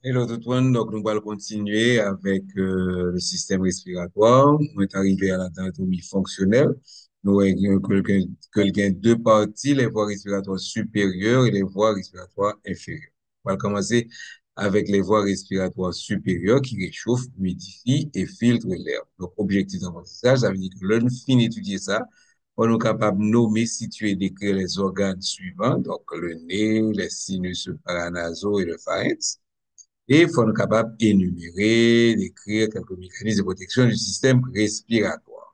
Hello tout le monde, donc nous allons continuer avec le système respiratoire. On est arrivé à l'anatomie fonctionnelle. Nous avons quelqu'un deux parties, les voies respiratoires supérieures et les voies respiratoires inférieures. On va commencer avec les voies respiratoires supérieures qui réchauffent, humidifient et filtrent l'air. Donc, objectif d'apprentissage, ça veut dire que l'on finit d'étudier ça, on est capable de nommer, situer et décrire les organes suivants, donc le nez, les sinus paranasaux et le pharynx. Et il faut être capable d'énumérer, d'écrire quelques mécanismes de protection du système respiratoire.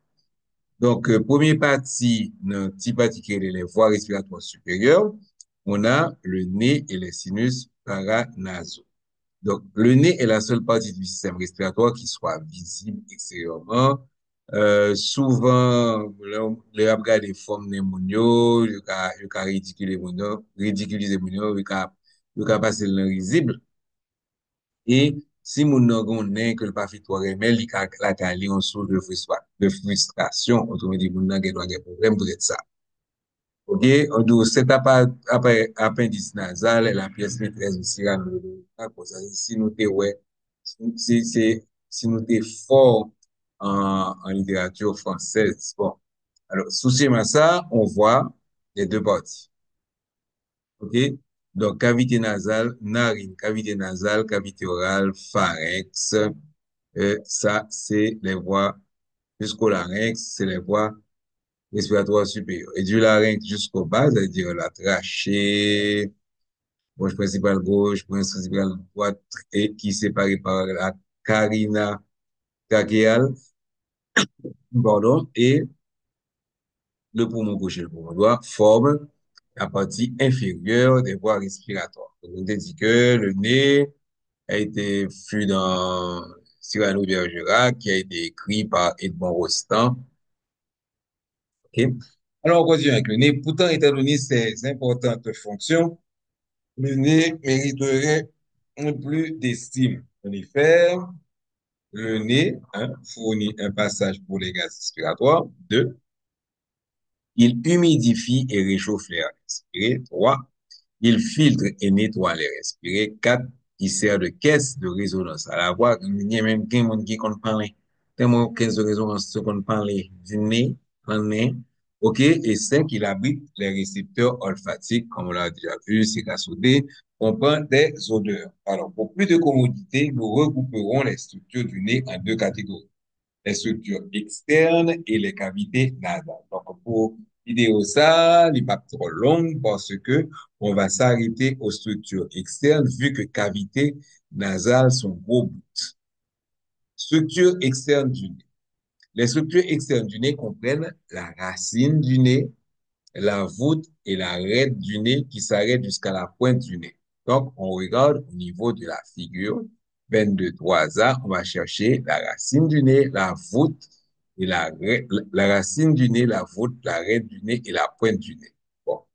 Donc, première partie, notre petit particulier, les voies respiratoires supérieures, on a le nez et les sinus paranasaux. Donc, le nez est la seule partie du système respiratoire qui soit visible extérieurement. Souvent, les abgas des formes pneumonio, le cas ridiculiser monio, le cas passer l'invisible. Et si moun nan gonnen ke l pa fit remel, li ka la ka li an source de frustration. Autrement dit, moun nan gen doit gen problème pour être ça. OK? Donc, cet appendice nasal est la pièce maîtresse du cyrano. Si nous te ouais, si nous te fort en littérature française. Bon. Alors, sous schéma ça, on voit les deux parties. OK? Donc, cavité nasale, narine, cavité nasale, cavité orale, pharynx. Ça, c'est les voies jusqu'au larynx, c'est les voies respiratoires supérieures. Et du larynx jusqu'au bas, c'est-à-dire la trachée, bronche principale gauche, bronche principale droite, et qui est séparée par la carina trachéale, pardon, et le poumon gauche et le poumon droit forment la partie inférieure des voies respiratoires. Donc, on dit que le nez fut dans Cyrano de Bergerac, qui a été écrit par Edmond Rostand. OK? Alors, on continue avec le nez. Pourtant, étant donné ses importantes fonctions, le nez mériterait un plus d'estime. En effet, le nez, fournit un passage pour les gaz respiratoires. Deux, il humidifie et réchauffe l'air respiré. Trois, il filtre et nettoie l'air respiré. Quatre, il sert de caisse de résonance à la voix. Il y a même des gens qui comptent parler. Tellement caisse de résonance qu'on parle du nez, en nez. OK? Et cinq, il abrite les récepteurs olfactifs, comme on l'a déjà vu, c'est qu'à sauter, comprend des odeurs. Alors, pour plus de commodité, nous regrouperons les structures du nez en deux catégories, les structures externes et les cavités nasales. Donc, pour vidéo ça, il n'est pas trop long parce que on va s'arrêter aux structures externes vu que cavités nasales sont gros bouts. Structure externe du nez. Les structures externes du nez comprennent la racine du nez, la voûte et l'arête du nez qui s'arrête jusqu'à la pointe du nez. Donc, on regarde au niveau de la figure 22-3A, on va chercher la racine du nez, la voûte et la racine du nez, la voûte, l'arête du nez et la pointe du nez. Bon,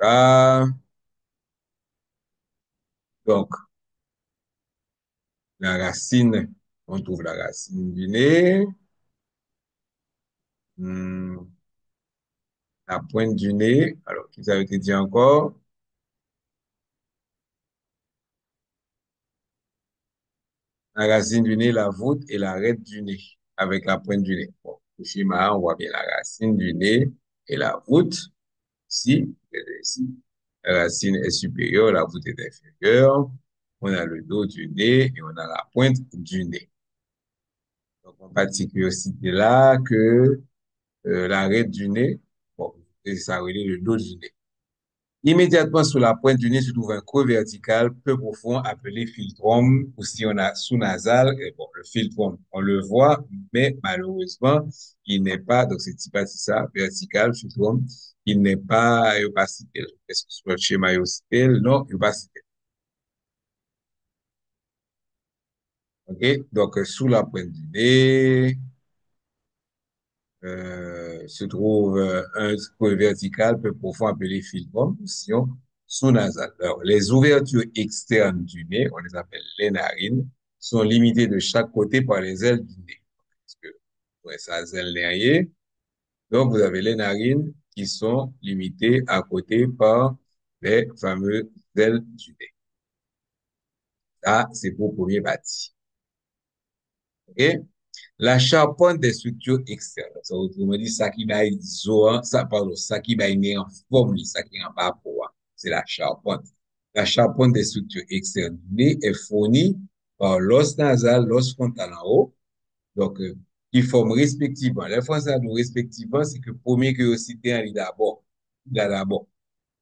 là, donc, la racine, on trouve la racine du nez, hmm, la pointe du nez. Alors, qui ça a été dit encore? La racine du nez, la voûte et l'arête du nez, avec la pointe du nez. Bon, au schéma, on voit bien la racine du nez et la voûte. Ici, ici. La racine est supérieure, la voûte est inférieure. On a le dos du nez et on a la pointe du nez. Donc, on particulier citer là que l'arête du nez, bon, et ça relève le dos du nez. Immédiatement sous la pointe du nez se trouve un creux vertical peu profond appelé philtrum, ou si on a sous-nasal, et bon, le philtrum, on le voit, mais malheureusement, il n'est pas, donc c'est pas ça, vertical, philtrum, il n'est pas opacité. Est-ce que sur le schéma opacité? Non, opacité. OK? Donc, sous la pointe du nez, se trouve un creux vertical peu profond appelé philtrum, position sous-nasale. Alors, les ouvertures externes du nez, on les appelle les narines, sont limitées de chaque côté par les ailes du nez. Parce que, ouais, ça, ailes derrière. Donc, vous avez les narines qui sont limitées à côté par les fameuses ailes du nez. Ça, c'est pour le premier parti. OK? La charpente des structures externes. Ça, autrement dit, ça qui va ça, pardon, ça qui va en forme, ça qui est en bas pour, c'est la charpente. La charpente des structures externes du nez est fournie par l'os nasal, l'os frontal en haut, donc, qui forment respectivement. Les français nous respectivement, c'est que le premier que vous citez, il est d'abord. Il est d'abord.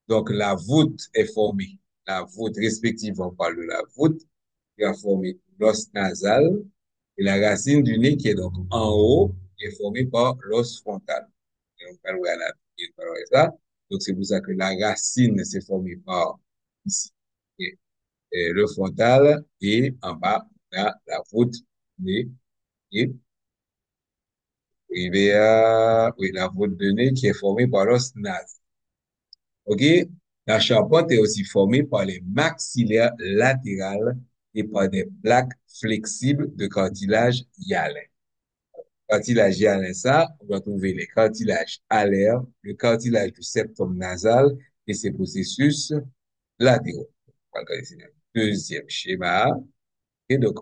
Donc, la voûte est formée. La voûte, respectivement, on parle de la voûte, qui a formé l'os nasal et la racine du nez qui est donc en haut, qui est formée par l'os frontal. Et on parle de ça. Donc, c'est pour ça que la racine s'est formée par ici, et le frontal et en bas, on a la voûte du nez et arrivé à, oui, la voûte de nez qui est formée par l'os nasal. OK? La charpente est aussi formée par les maxillaires latérales et par des plaques flexibles de cartilage hyalin. Cartilage hyalin, ça, on va trouver les cartilages alaires, le cartilage du septum nasal et ses processus latéraux. On va regarder ici le deuxième schéma. Et donc,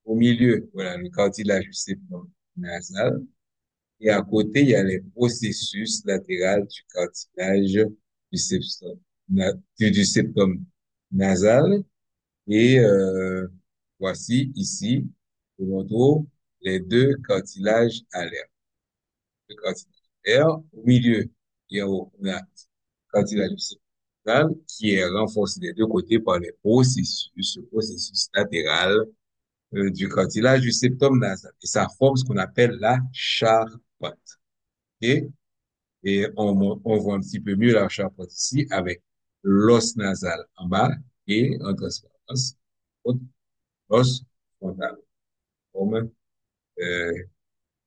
au milieu, voilà, le cartilage du septum nasal. Et à côté, il y a les processus latéraux du cartilage du septum, du septum nasal. Et voici ici, on retrouve les deux cartilages alaires. Le cartilage alaire, au milieu, il y a on a le cartilage du septum nasal qui est renforcé des deux côtés par les processus, ce processus latéral du cartilage du septum nasal. Et ça forme ce qu'on appelle la charpente. Et, on voit un petit peu mieux la charpente ici avec l'os nasal en bas et en transparence, l'os frontal, comme euh,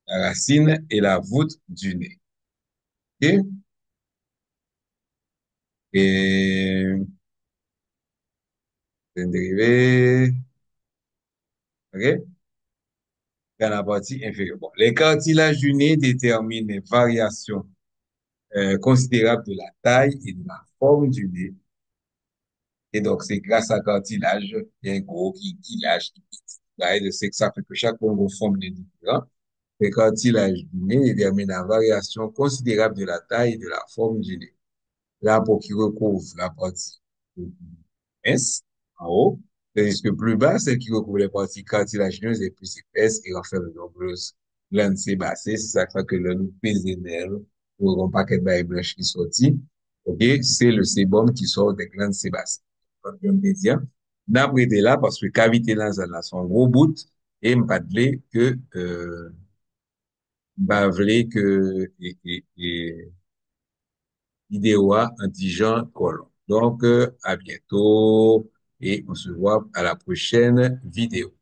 la racine et la voûte du nez. OK? Et c'est un dérivé, OK? Dans la partie inférieure. Bon, les cartilages du nez déterminent les variations considérables de la taille et de la forme du nez. Et donc, c'est grâce à cartilage, il y a un gros qui lâche, qui c'est que ça fait que chaque fois qu'on forme des différents. Le cartilage du nez détermine la variation considérable de la taille et de la forme du nez. La peau qui recouvre la partie mince, en haut, tandis que plus bas, celle qui recouvre les parties cartilagineuses est plus épaisse et renferme de nombreuses glandes sébacées. C'est ça qui fait que là, nous pèse des nerfs pour un paquet de bails blanches qui sortit. OK? C'est le sébum qui sort des glandes sébacées. Donc, je me dis, d'après là, parce que cavité nasale là, son gros bout, et me que, et idéois antigen colon. Donc, à bientôt et on se voit à la prochaine vidéo.